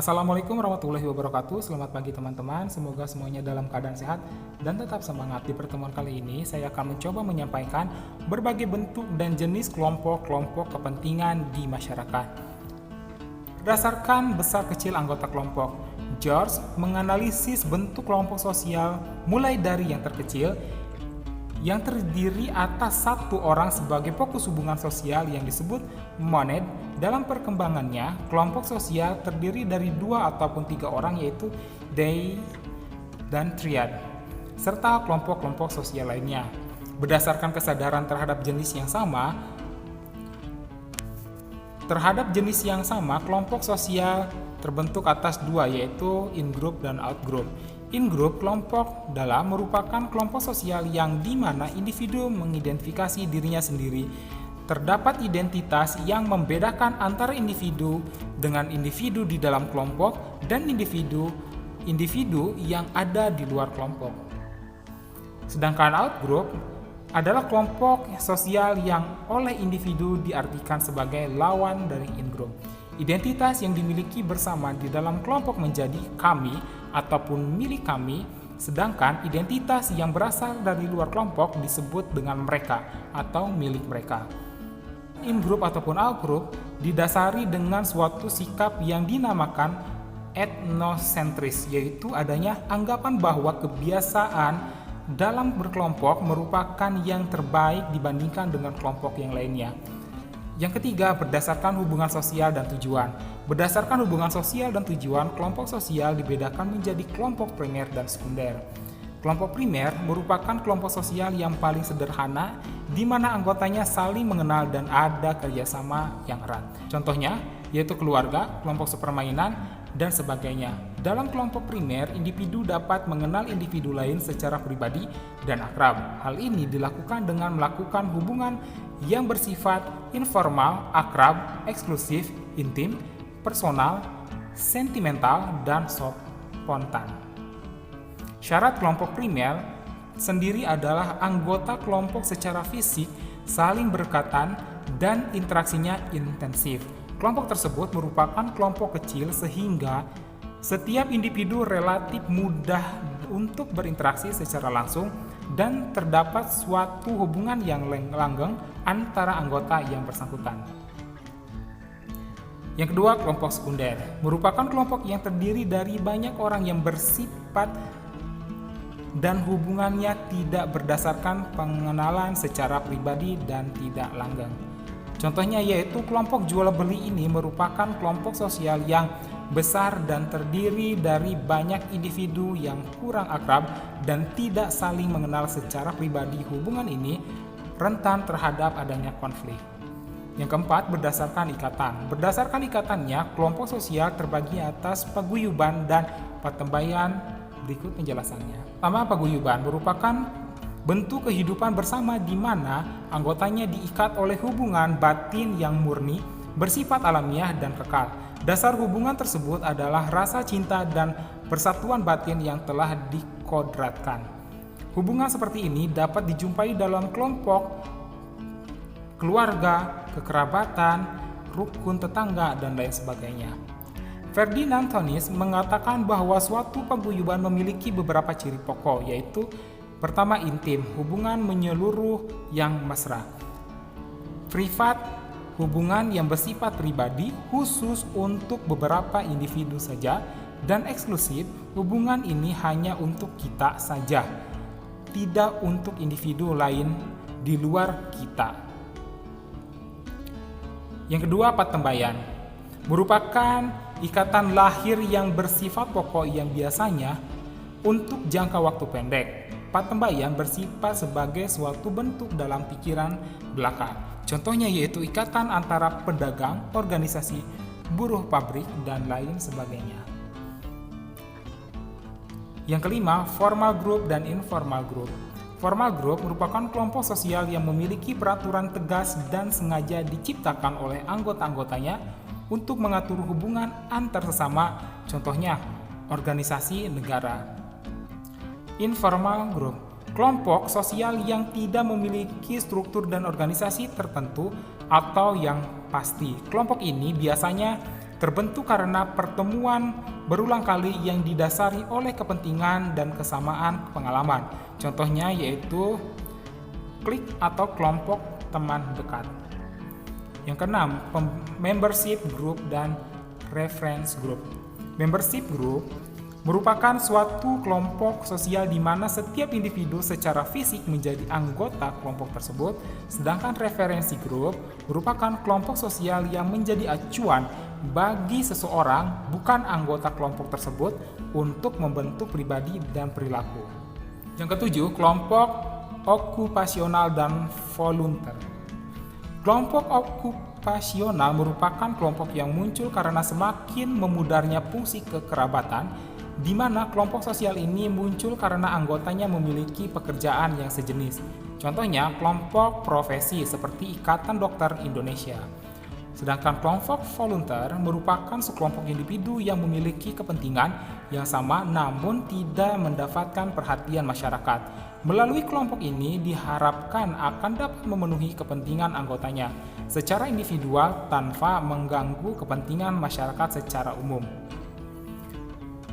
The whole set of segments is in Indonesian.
Assalamualaikum warahmatullahi wabarakatuh. Selamat pagi teman-teman. Semoga semuanya dalam keadaan sehat dan tetap semangat. Di pertemuan kali ini saya akan mencoba menyampaikan berbagai bentuk dan jenis kelompok-kelompok kepentingan di masyarakat. Berdasarkan besar kecil anggota kelompok, George menganalisis bentuk kelompok sosial mulai dari yang terkecil yang terdiri atas satu orang sebagai fokus hubungan sosial yang disebut monad. Dalam perkembangannya, kelompok sosial terdiri dari 2 ataupun 3 orang yaitu they dan triad, serta kelompok-kelompok sosial lainnya. Berdasarkan kesadaran terhadap jenis yang sama, kelompok sosial terbentuk atas 2 yaitu in-group dan out-group. In-group kelompok dalam merupakan kelompok sosial yang dimana individu mengidentifikasi dirinya sendiri. Terdapat identitas yang membedakan antara individu dengan individu di dalam kelompok dan individu yang ada di luar kelompok. Sedangkan out-group adalah kelompok sosial yang oleh individu diartikan sebagai lawan dari in-group. Identitas yang dimiliki bersama di dalam kelompok menjadi kami ataupun milik kami, sedangkan identitas yang berasal dari luar kelompok disebut dengan mereka atau milik mereka. In-group ataupun out-group didasari dengan suatu sikap yang dinamakan etnosentris, yaitu adanya anggapan bahwa kebiasaan dalam berkelompok merupakan yang terbaik dibandingkan dengan kelompok yang lainnya. Yang ketiga, berdasarkan hubungan sosial dan tujuan. Berdasarkan hubungan sosial dan tujuan, kelompok sosial dibedakan menjadi kelompok primer dan sekunder. Kelompok primer merupakan kelompok sosial yang paling sederhana, di mana anggotanya saling mengenal dan ada kerjasama yang erat. Contohnya, yaitu keluarga, kelompok sepermainan, dan sebagainya. Dalam kelompok primer, individu dapat mengenal individu lain secara pribadi dan akrab. Hal ini dilakukan dengan melakukan hubungan yang bersifat informal, akrab, eksklusif, intim, personal, sentimental, dan spontan. Syarat kelompok primer sendiri adalah anggota kelompok secara fisik saling berkaitan dan interaksinya intensif. Kelompok tersebut merupakan kelompok kecil sehingga setiap individu relatif mudah untuk berinteraksi secara langsung dan terdapat suatu hubungan yang langgeng antara anggota yang bersangkutan. Yang kedua, kelompok sekunder merupakan kelompok yang terdiri dari banyak orang yang bersifat dan hubungannya tidak berdasarkan pengenalan secara pribadi dan tidak langgeng. Contohnya yaitu kelompok jual beli ini merupakan kelompok sosial yang besar dan terdiri dari banyak individu yang kurang akrab dan tidak saling mengenal secara pribadi. Hubungan ini rentan terhadap adanya konflik. Yang keempat, berdasarkan ikatan. Berdasarkan ikatannya, kelompok sosial terbagi atas paguyuban dan patembayan. Berikut penjelasannya. Pertama, paguyuban merupakan bentuk kehidupan bersama di mana anggotanya diikat oleh hubungan batin yang murni, bersifat alamiah dan kekal. Dasar hubungan tersebut adalah rasa cinta dan persatuan batin yang telah dikodratkan. Hubungan seperti ini dapat dijumpai dalam kelompok keluarga, kekerabatan, rukun tetangga, dan lain sebagainya. Ferdinand Tönnies mengatakan bahwa suatu paguyuban memiliki beberapa ciri pokok, yaitu pertama, intim, hubungan menyeluruh yang mesra. Privat, hubungan yang bersifat pribadi khusus untuk beberapa individu saja. Dan eksklusif, hubungan ini hanya untuk kita saja, tidak untuk individu lain di luar kita. Yang kedua, patembayan merupakan ikatan lahir yang bersifat pokok yang biasanya untuk jangka waktu pendek. Patembayan bersifat sebagai suatu bentuk dalam pikiran belaka. Contohnya yaitu ikatan antara pedagang, organisasi, buruh pabrik, dan lain sebagainya. Yang kelima, formal group dan informal group. Formal group merupakan kelompok sosial yang memiliki peraturan tegas dan sengaja diciptakan oleh anggota-anggotanya untuk mengatur hubungan antar sesama, contohnya organisasi negara. Informal group, kelompok sosial yang tidak memiliki struktur dan organisasi tertentu atau yang pasti. Kelompok ini biasanya terbentuk karena pertemuan berulang kali yang didasari oleh kepentingan dan kesamaan pengalaman. Contohnya yaitu klik atau kelompok teman dekat. Yang keenam, membership group dan reference group. Membership group merupakan suatu kelompok sosial di mana setiap individu secara fisik menjadi anggota kelompok tersebut, sedangkan referensi grup merupakan kelompok sosial yang menjadi acuan bagi seseorang bukan anggota kelompok tersebut untuk membentuk pribadi dan perilaku. Yang ketujuh, kelompok okupasional dan volunteer. Kelompok okupasional merupakan kelompok yang muncul karena semakin memudarnya fungsi kekerabatan, di mana kelompok sosial ini muncul karena anggotanya memiliki pekerjaan yang sejenis. Contohnya, kelompok profesi seperti Ikatan Dokter Indonesia. Sedangkan kelompok volunteer merupakan sekelompok individu yang memiliki kepentingan yang sama namun tidak mendapatkan perhatian masyarakat. Melalui kelompok ini diharapkan akan dapat memenuhi kepentingan anggotanya secara individual tanpa mengganggu kepentingan masyarakat secara umum.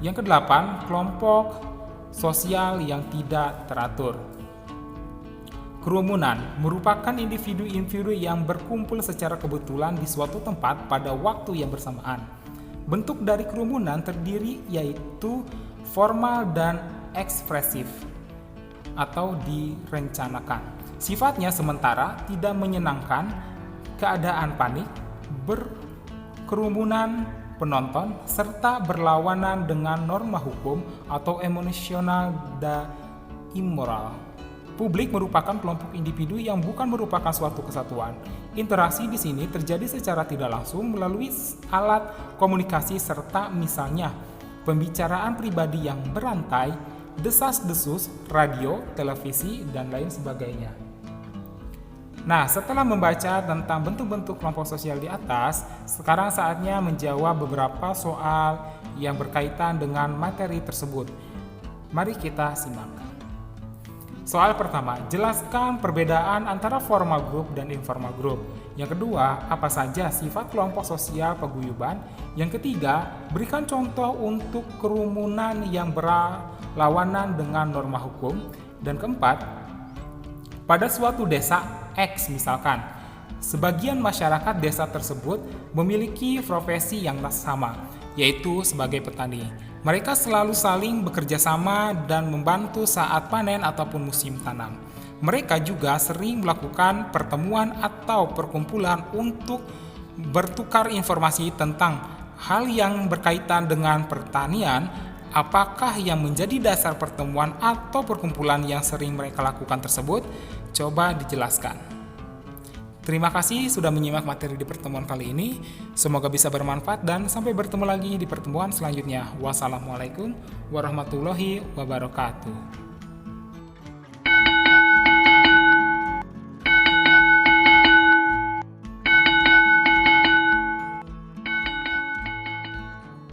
Yang kedelapan, kelompok sosial yang tidak teratur. Kerumunan merupakan individu-individu yang berkumpul secara kebetulan di suatu tempat pada waktu yang bersamaan. Bentuk dari kerumunan terdiri yaitu formal dan ekspresif atau direncanakan. Sifatnya sementara, tidak menyenangkan, keadaan panik, berkerumunan penonton, serta berlawanan dengan norma hukum atau emosional dan immoral. Publik merupakan kelompok individu yang bukan merupakan suatu kesatuan. Interaksi di sini terjadi secara tidak langsung melalui alat komunikasi serta misalnya pembicaraan pribadi yang berantai, desas-desus, radio, televisi, dan lain sebagainya. Nah, setelah membaca tentang bentuk-bentuk kelompok sosial di atas, sekarang saatnya menjawab beberapa soal yang berkaitan dengan materi tersebut. Mari kita simak. Soal pertama, jelaskan perbedaan antara formal group dan informal group. Yang kedua, apa saja sifat kelompok sosial paguyuban? Yang ketiga, berikan contoh untuk kerumunan yang berlawanan dengan norma hukum. Dan keempat, pada suatu desa X misalkan, sebagian masyarakat desa tersebut memiliki profesi yang sama, yaitu sebagai petani. Mereka selalu saling bekerja sama dan membantu saat panen ataupun musim tanam. Mereka juga sering melakukan pertemuan atau perkumpulan untuk bertukar informasi tentang hal yang berkaitan dengan pertanian. Apakah yang menjadi dasar pertemuan atau perkumpulan yang sering mereka lakukan tersebut? Coba dijelaskan. Terima kasih sudah menyimak materi di pertemuan kali ini. Semoga bisa bermanfaat dan sampai bertemu lagi di pertemuan selanjutnya. Wassalamualaikum warahmatullahi wabarakatuh.